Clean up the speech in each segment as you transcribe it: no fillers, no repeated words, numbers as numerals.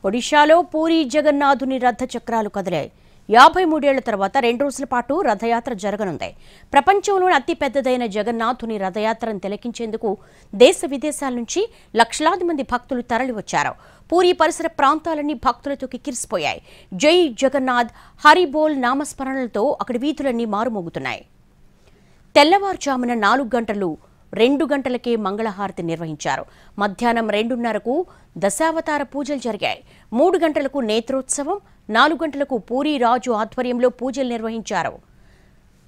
ఒడిశాలో పూరి జగన్నాథుని రథ చక్రాలు కదిలాయి. 53 ఏళ్ల తర్వాత 2 రోజుల పాటు రథయాత్ర జరగనుంది. ప్రపంచంలోని అతి పెద్దదైన జగన్నాథుని రథయాత్రను తిలకించేందుకు దేశ విదేశాల నుంచి లక్షలాది మంది భక్తులు తరలివచ్చారు. పూరి పరిసర ప్రాంతాలన్నీ భక్తులతో కిక్కిరిసిపోయాయి. జై జగన్నాథ్, హరిబోల్ నామస్మరణలతో అక్కడి వీధులన్నీ మారుమోగుతున్నాయి. తెల్లవారుజామున 2 గంటలకే మంగళహారతి నిర్వహించారు. మధ్యాహ్నం 2:30కు దశావతార పూజలు జరిగాయి. 3 గంటలకు నేత్రోత్సవం, 4 గంటలకు పూరి రాజు ఆధ్వర్యంలో పూజలు నిర్వహించారు.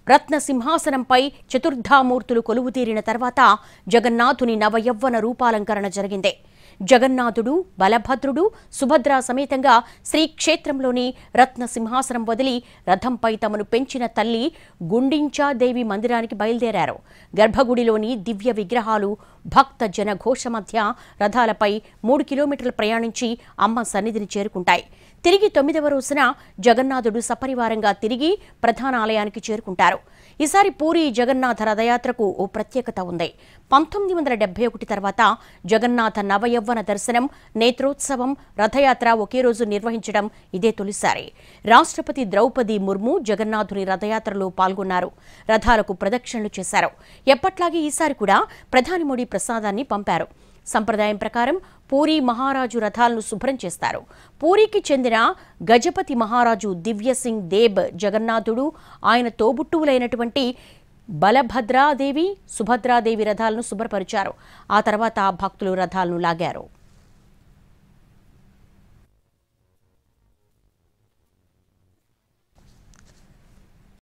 రత్న సింహాసనంపై చతుర్ధామూర్తులు కొలువుతీరిన తర్వాత జగన్నాథుని నవయవ్వన రూపాలంకరణ జరిగింది. జగన్నాథుడు, బలభద్రుడు, సుభద్ర సమేతంగా శ్రీక్షేత్రంలోని రత్న సింహాసనం వదిలి రథంపై తమను పెంచిన తల్లి గుండించాదేవి మందిరానికి బయలుదేరారు. గర్భగుడిలోని దివ్య విగ్రహాలు భక్త జన ఘోష మధ్య రథాలపై 3 కిలోమీటర్లు ప్రయాణించి అమ్మ సన్నిధిని చేరుకుంటాయి. తిరిగి 9వ రోజున జగన్నాథుడు సపరివారంగా తిరిగి ప్రధాన ఆలయానికి చేరుకుంటారు. ఈసారి పూరి జగన్నాథ రథయాత్రకు ఓ ప్రత్యేకత ఉంది. 1971 తర్వాత జగన్నాథ నవయవ్వన దర్శనం, నేత్రోత్సవం, రథయాత్ర ఒకే రోజు నిర్వహించడం ఇదే తొలిసారి. రాష్ట్రపతి ద్రౌపది ముర్ము జగన్నాథుని రథయాత్రలో పాల్గొన్నారు. రథాలకు ప్రదక్షిణలు చేశారు. ఎప్పట్లాగే ఈసారి కూడా ప్రధాని మోడీ ప్రసాదాన్ని పంపారు. సంప్రదాయం ప్రకారం పూరి మహారాజు రథాలను శుభ్రం చేస్తారు. పూరికి చెందిన గజపతి మహారాజు దివ్యసింగ్ దేబ్ జగన్నాథుడు, ఆయన తోబుట్టువులైనటువంటి బలభద్రాదేవి, సుభద్రాదేవి రథాలను శుభ్రపరిచారు. ఆ తర్వాత భక్తులు రథాలను లాగారు.